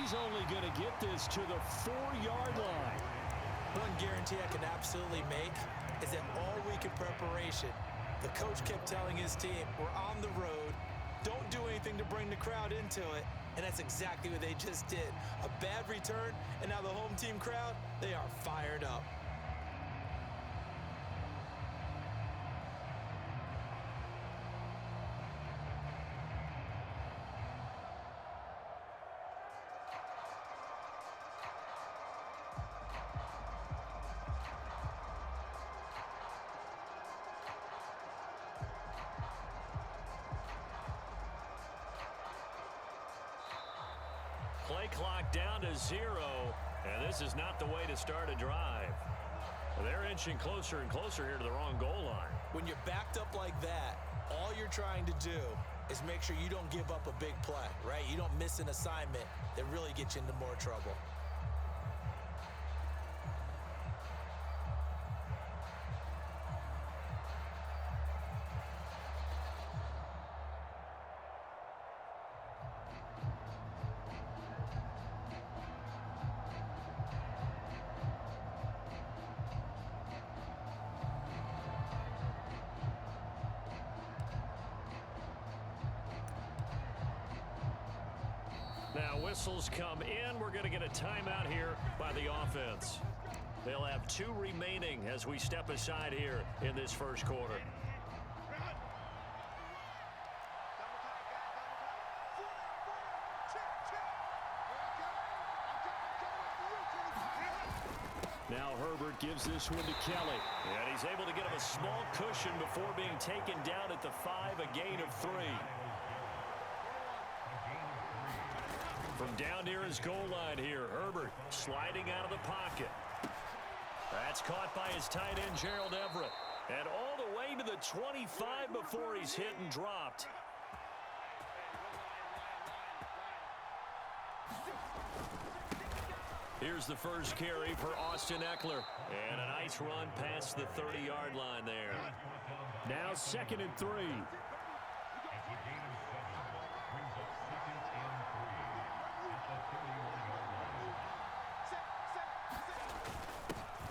He's only going to get this to the 4-yard line. One guarantee I can absolutely make is that all week in preparation, the coach kept telling his team, we're on the road, don't do anything to bring the crowd into it, and that's exactly what they just did. A bad return, and now the home team crowd, they are fired up. Play clock down to 0, and this is not the way to start a drive. They're inching closer and closer here to the wrong goal line. When you're backed up like that, all you're trying to do is make sure you don't give up a big play, right? You don't miss an assignment that really gets you into more trouble. Now whistles come in. We're going to get a timeout here by the offense. They'll have 2 remaining as we step aside here in this first quarter. Now Herbert gives this one to Kelly. And he's able to get him a small cushion before being taken down at the 5, a gain of 3. From down near his goal line here, Herbert sliding out of the pocket. That's caught by his tight end, Gerald Everett. And all the way to the 25 before he's hit and dropped. Here's the first carry for Austin Eckler. And a nice run past the 30-yard line there. Now 2nd and 3.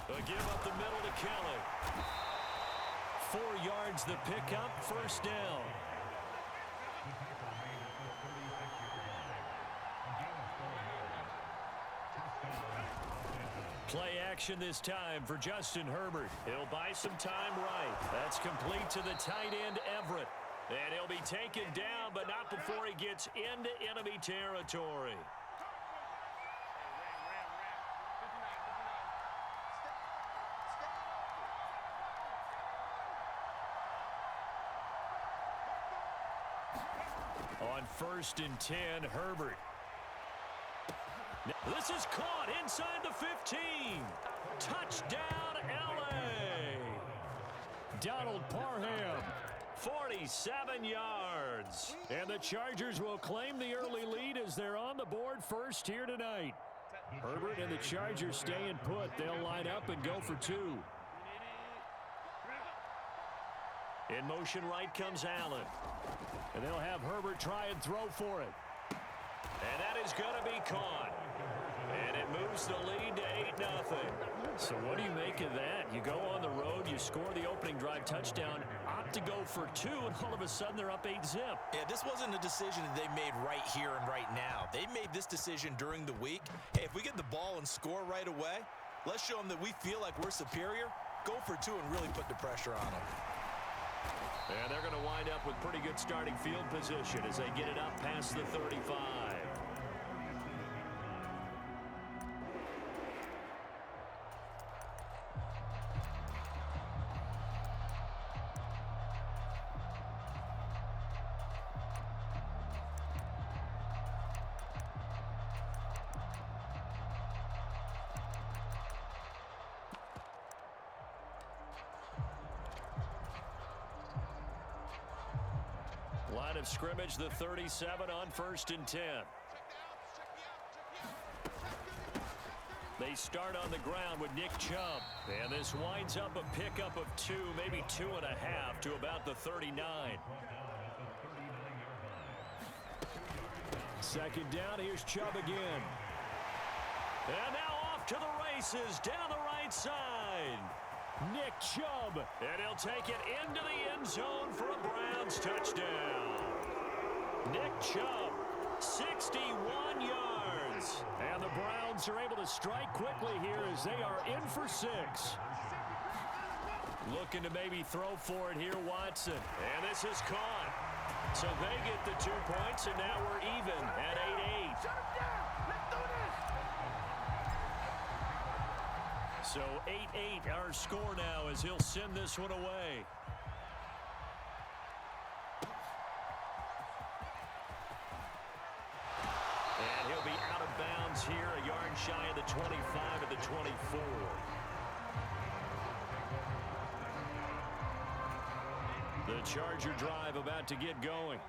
A give up the middle to Kelly. 4 yards the pickup, first down. Play action this time for Justin Herbert. He'll buy some time right. That's complete to the tight end, Everett. And he'll be taken down, but not before he gets into enemy territory. On 1st and 10, Herbert. This is caught inside the 15. Touchdown, L.A. Donald Parham, 47 yards. And the Chargers will claim the early lead as they're on the board first here tonight. Herbert and the Chargers staying put. They'll line up and go for 2. In motion right comes Allen. And they'll have Herbert try and throw for it. And that is going to be caught. And it moves the lead to 8-0. So what do you make of that? You go on the road, you score the opening drive touchdown, opt to go for 2, and all of a sudden they're up 8-zip. Yeah, this wasn't a decision that they made right here and right now. They made this decision during the week. Hey, if we get the ball and score right away, let's show them that we feel like we're superior. Go for 2 and really put the pressure on them. And they're going to wind up with pretty good starting field position as they get it up past the 35. Line of scrimmage, the 37 on 1st and 10. They start on the ground with Nick Chubb. And this winds up a pickup of 2, maybe 2.5 to about the 39. 2nd down, here's Chubb again. And now off to the races down the right side. Nick Chubb. And he'll take it into the end zone for a Browns touchdown. Nick Chubb, 61 yards. And the Browns are able to strike quickly here as they are in for 6. Looking to maybe throw for it here, Watson. And this is caught. So they get the 2 points, and now we're even at 8-8. Shut him down. Let's do this. So 8-8 our score now as he'll send this one away. And he'll be out of bounds here, a yard shy of the 25 of the 24. The Charger drive about to get going.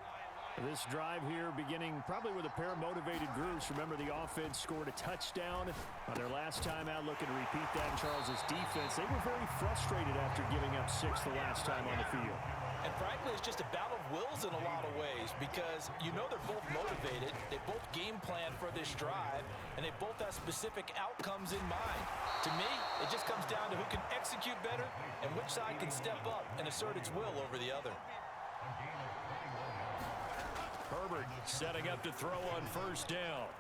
This drive here beginning probably with a pair of motivated groups. Remember, the offense scored a touchdown on their last time out, looking to repeat that in Charles's defense. They were very frustrated after giving up 6 the last time on the field. And frankly, it's just a battle of wills in a lot of ways because you know they're both motivated. They both game plan for this drive, and they both have specific outcomes in mind. To me, it just comes down to who can execute better and which side can step up and assert its will over the other. Herbert setting up to throw on first down.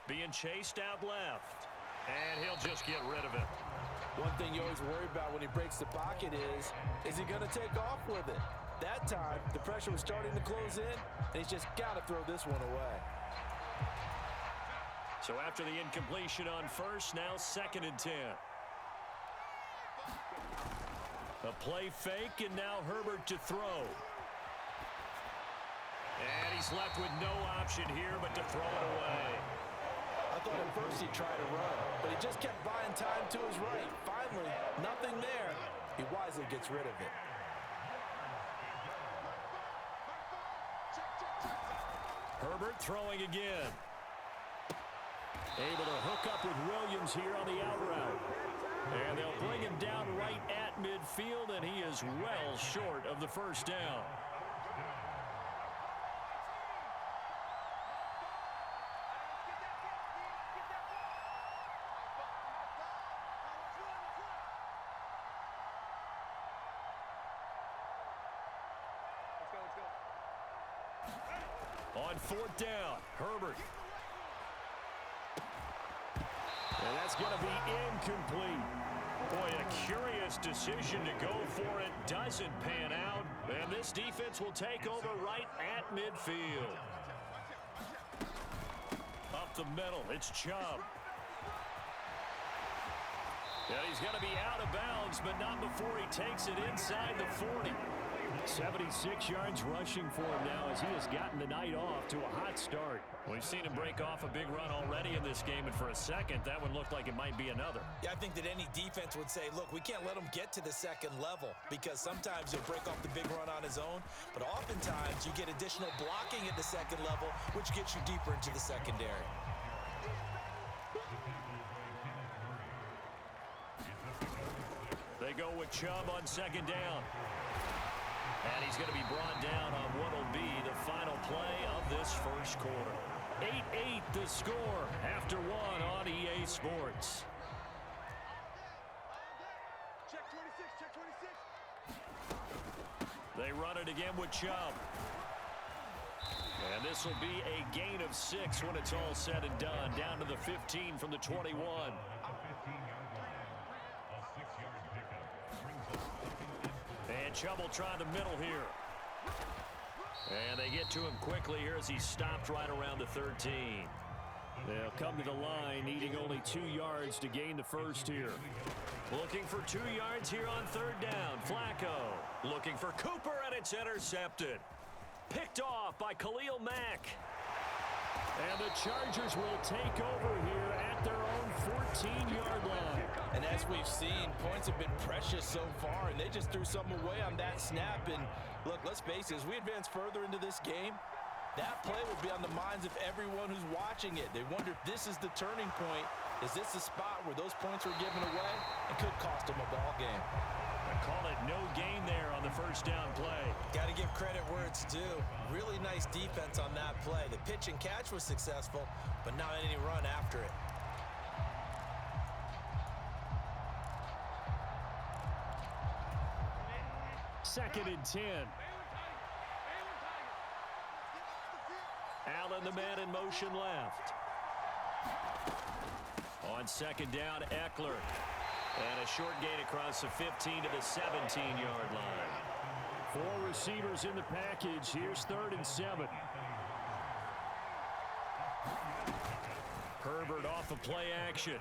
Being chased out left. And he'll just get rid of it. One thing you always worry about when he breaks the pocket is he going to take off with it? That time, the pressure was starting to close in, and he's just got to throw this one away. So after the incompletion on first, now 2nd and 10. A play fake, and now Herbert to throw. And he's left with no option here but to throw it away. I thought at first he'd try to run, but he just kept buying time to his right. Finally, nothing there. He wisely gets rid of it. Herbert throwing again. Able to hook up with Williams here on the out route. And they'll bring him down right at midfield, and he is well short of the first down. On 4th down, Herbert. And that's going to be incomplete. Boy, a curious decision to go for it. Doesn't pan out. And this defense will take over right at midfield. Up the middle, it's Chubb. And he's going to be out of bounds, but not before he takes it inside the 40. 76 yards rushing for him now as he has gotten the night off to a hot start. We've seen him break off a big run already in this game, and for a second, that one looked like it might be another. Yeah, I think that any defense would say, look, we can't let him get to the second level because sometimes he'll break off the big run on his own, but oftentimes you get additional blocking at the second level, which gets you deeper into the secondary. They go with Chubb on 2nd down. And he's going to be brought down on what will be the final play of this first quarter. 8-8 the score after one on EA Sports. Check 26, check 26. They run it again with Chubb. And this will be a gain of 6 when it's all said and done. Down to the 15 from the 21. And Chubb will try the middle here. And they get to him quickly here as he stopped right around the 13. They'll come to the line, needing only 2 yards to gain the first here. Looking for 2 yards here on 3rd down. Flacco looking for Cooper, and it's intercepted. Picked off by Khalil Mack. And the Chargers will take over here at their own 14-yard line. And as we've seen, points have been precious so far, and they just threw something away on that snap. And look, let's face it, as we advance further into this game, that play will be on the minds of everyone who's watching it. They wonder if this is the turning point. Is this the spot where those points were given away and could cost them a ball game? I call it no gain there on the first down play. Got to give credit where it's due. Really nice defense on that play. The pitch and catch was successful, but not any run after it. 2nd and 10. Allen, the man in motion left. On 2nd down, Eckler. And a short gain across the 15 to the 17-yard line. 4 receivers in the package. Here's 3rd and 7. Herbert off of play action.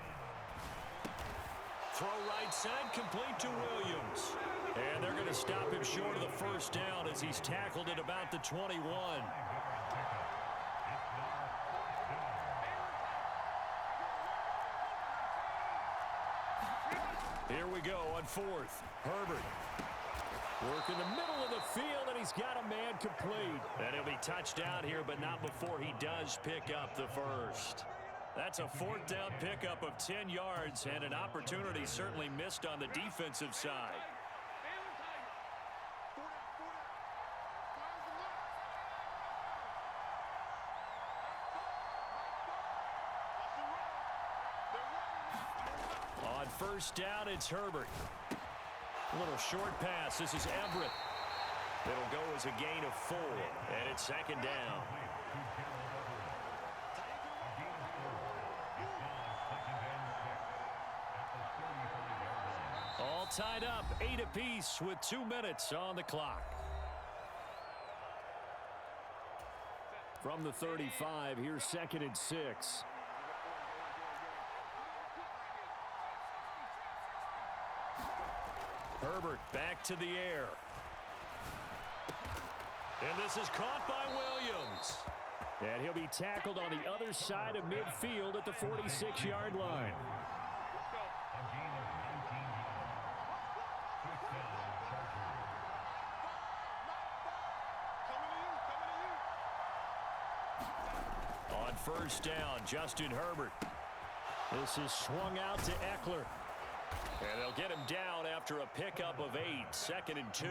Throw right side, complete to Williams. And they're going to stop him short of the first down as he's tackled at about the 21. Here we go on 4th. Herbert. Work in the middle of the field, and he's got a man complete. And he'll be touchdown here, but not before he does pick up the first. That's a 4th down pickup of 10 yards, and an opportunity certainly missed on the defensive side. On 1st down, it's Herbert. A little short pass. This is Everett. It'll go as a gain of 4, and it's 2nd down. All tied up, 8 apiece with 2 minutes on the clock. From the 35, here's 2nd and 6. Herbert back to the air. And this is caught by Williams. And he'll be tackled on the other side of midfield at the 46-yard line. On 1st down, Justin Herbert. This is swung out to Eckler. And they'll get him down after a pickup of 8, 2nd and 2.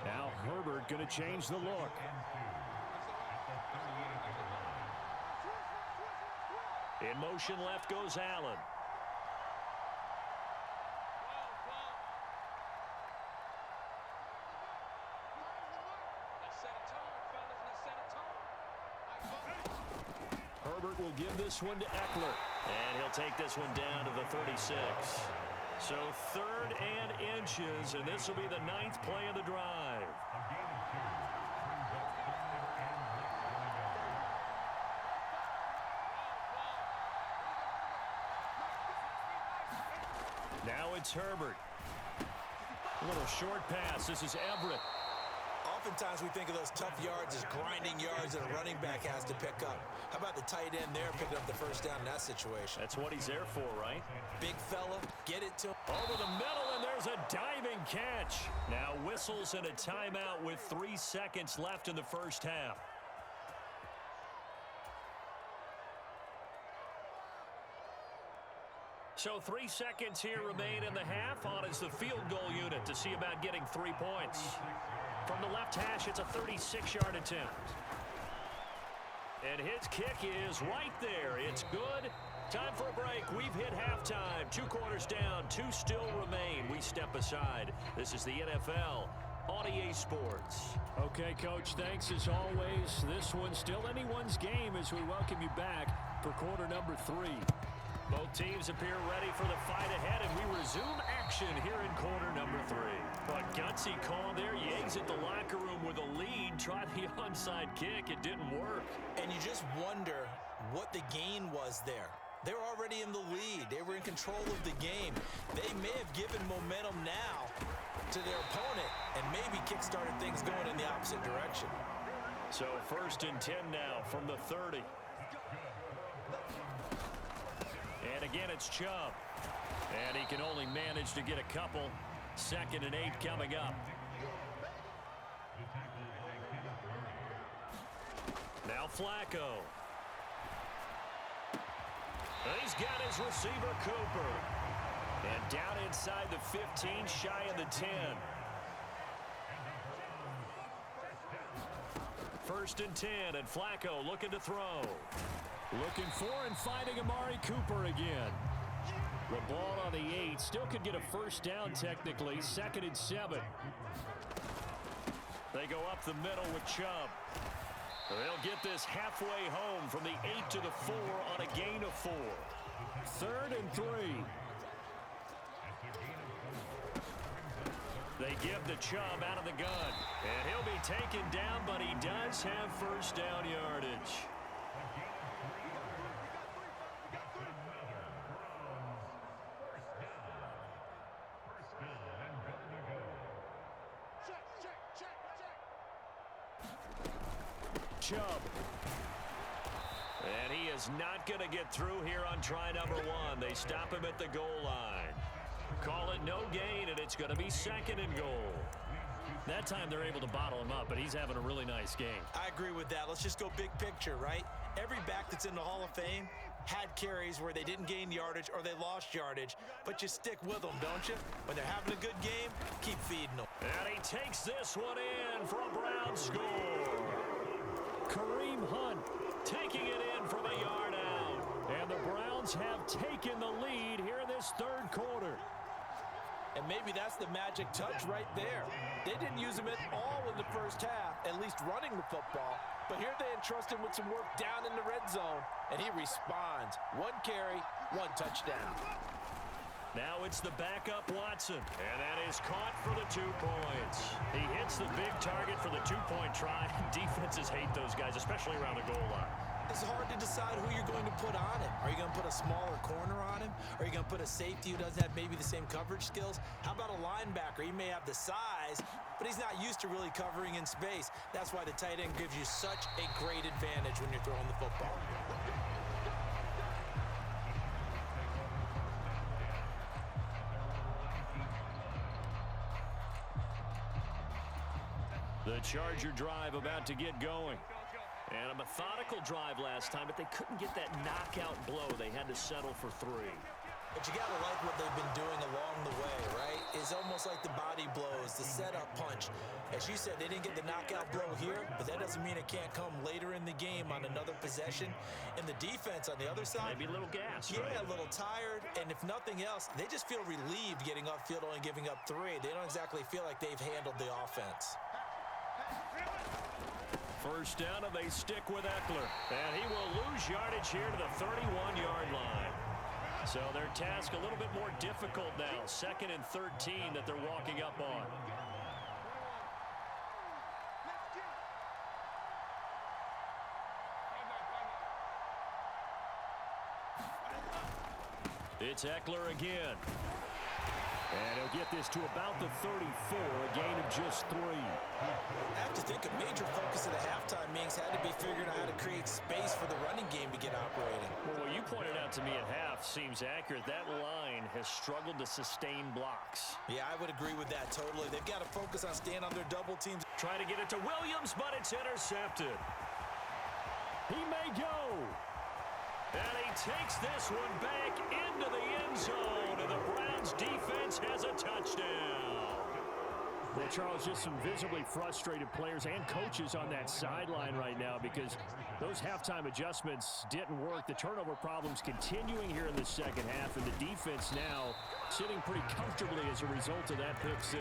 Now Herbert going to change the look. In motion left goes Allen. Herbert will give this one to Eckler. And he'll take this one down to the 36. So 3rd and inches, and this will be the 9th play of the drive. Now it's Herbert. A little short pass. This is Everett. Oftentimes we think of those tough yards as grinding yards that a running back has to pick up. How about the tight end there picking up the first down in that situation? That's what he's there for, right? Big fella, get it to him. Over the middle, and there's a diving catch. Now whistles and a timeout with 3 seconds left in the first half. So 3 seconds here remain in the half. On is the field goal unit to see about getting 3 points. From the left hash, it's a 36-yard attempt. And his kick is right there. It's good. Time for a break. We've hit halftime. 2 quarters down. 2 still remain. We step aside. This is the NFL on EA Sports. Okay, Coach, thanks as always. This one's still anyone's game as we welcome you back for quarter number 3. Both teams appear ready for the fight ahead, and we resume action here in quarter number 3. A gutsy call there. You exit the locker room with a lead. Try the onside kick. It didn't work. And you just wonder what the gain was there. They're already in the lead. They were in control of the game. They may have given momentum now to their opponent and maybe kick-started things going in the opposite direction. So 1st and 10 now from the 30. And again, it's Chubb. And he can only manage to get a couple. 2nd and 8 coming up. Now Flacco. He's got his receiver, Cooper. And down inside the 15, shy of the 10. 1st and 10, and Flacco looking to throw. Looking for and finding Amari Cooper again. The ball on the 8. Still could get a first down technically. 2nd and 7. They go up the middle with Chubb. They'll get this halfway home from the 8 to the 4 on a gain of 4. 3rd and 3. They give the Chubb out of the gun. And he'll be taken down, but he does have first down yardage. Chubb. And he is not going to get through here on try number 1. They stop him at the goal line. Call it no gain, and it's going to be 2nd and goal. That time they're able to bottle him up, but he's having a really nice game. I agree with that. Let's just go big picture, right? Every back that's in the Hall of Fame had carries where they didn't gain yardage or they lost yardage, but you stick with them, don't you? When they're having a good game, keep feeding them. And he takes this one in for a Brown score. Kareem Hunt taking it in from a yard out. And the Browns have taken the lead here in this 3rd quarter. And maybe that's the magic touch right there. They didn't use him at all in the first half, at least running the football. But here they entrust him with some work down in the red zone, and he responds. 1 carry, 1 touchdown. Now it's the backup Watson, and that is caught for the 2 points. He hits the big target for the 2-point try. Defenses hate those guys, especially around the goal line. It's hard to decide who you're going to put on him. Are you going to put a smaller corner on him? Are you going to put a safety who doesn't have maybe the same coverage skills? How about a linebacker? He may have the size, but he's not used to really covering in space. That's why the tight end gives you such a great advantage when you're throwing the football. The Charger drive about to get going. And a methodical drive last time, but they couldn't get that knockout blow. They had to settle for 3. But you got to like what they've been doing along the way, right? It's almost like the body blows, the setup punch. As you said, they didn't get the knockout blow here, but that doesn't mean it can't come later in the game on another possession. And the defense on the other side, maybe a little gas, yeah, right? A little tired. And if nothing else, they just feel relieved getting upfield, only giving up 3. They don't exactly feel like they've handled the offense. First down, and they stick with Eckler. And he will lose yardage here to the 31-yard line. So their task a little bit more difficult now. 2nd and 13 that they're walking up on. It's Eckler again. And he'll get this to about the 34, a gain of just 3. I have to think a major focus of the halftime meetings had to be figuring out how to create space for the running game to get operating. Well, what you pointed out to me at half seems accurate. That line has struggled to sustain blocks. Yeah, I would agree with that totally. They've got to focus on staying on their double teams. Trying to get it to Williams, but it's intercepted. He may go. And he takes this one back into the end zone, and the Browns defense has a touchdown. Well, Charles, just some visibly frustrated players and coaches on that sideline right now because those halftime adjustments didn't work. The turnover problems continuing here in the second half, and the defense now sitting pretty comfortably as a result of that pick 6.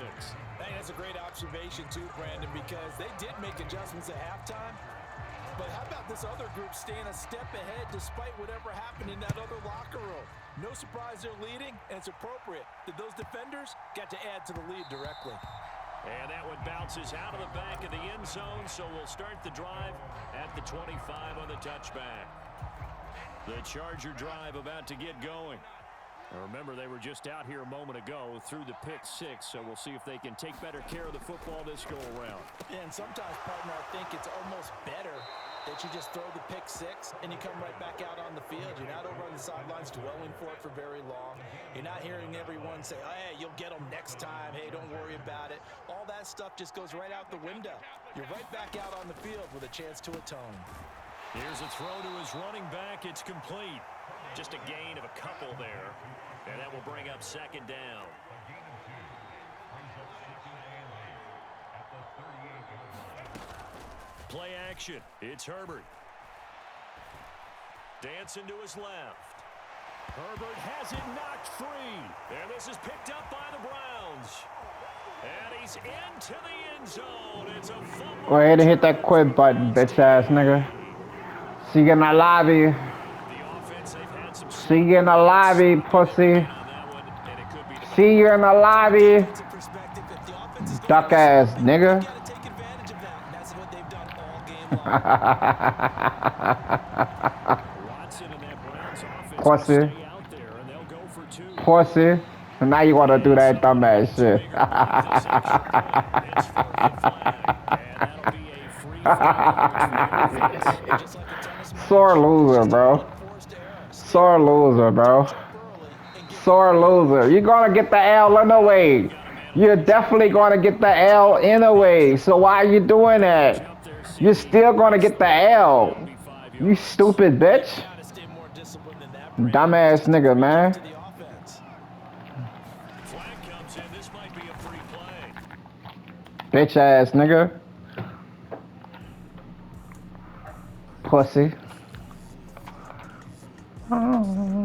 Hey, that's a great observation too, Brandon, because they did make adjustments at halftime. But how about this other group staying a step ahead despite whatever happened in that other locker room? No surprise they're leading, and it's appropriate that those defenders got to add to the lead directly. And that one bounces out of the back of the end zone, so we'll start the drive at the 25 on the touchback. The Charger drive about to get going. Now remember, they were just out here a moment ago through the pick 6, so we'll see if they can take better care of the football this go-around. Yeah, and sometimes, partner, I think it's almost better that you just throw the pick 6 and you come right back out on the field. You're not over on the sidelines dwelling for it for very long. You're not hearing everyone say, oh, hey, you'll get them next time. Hey, don't worry about it. All that stuff just goes right out the window. You're right back out on the field with a chance to atone. Here's a throw to his running back. It's complete. Just a gain of a couple there. And that will bring up 2nd down. Play action. It's Herbert. Dancing to his left. Herbert has it knocked free. And this is picked up by the Browns. And he's into the end zone. It's a fumble. Go ahead and hit that quit button, bitch ass nigga. See you in the lobby. The offense, they've had some See you in the lobby, pussy. on that one, and it could be the See you in the lobby. Defensive perspective, if the offense is Duck going ass to nigga. you gotta take advantage of that. And that's what they've done all game long. Watson and that Browns offense will Pussy. stay out there, and they'll go for two. Pussy. And now you want to do that dumbass shit. It's 4th and flag, and that'll be a free just like a tennis match. Sore loser, bro. Sore loser, bro. Sore loser. You're going to get the L anyway. You're definitely going to get the L anyway. So why are you doing that? You're still going to get the L. You stupid bitch. Dumbass nigga, man. Flag comes in. This might be a free play. Bitch ass nigga. Pussy. Oh.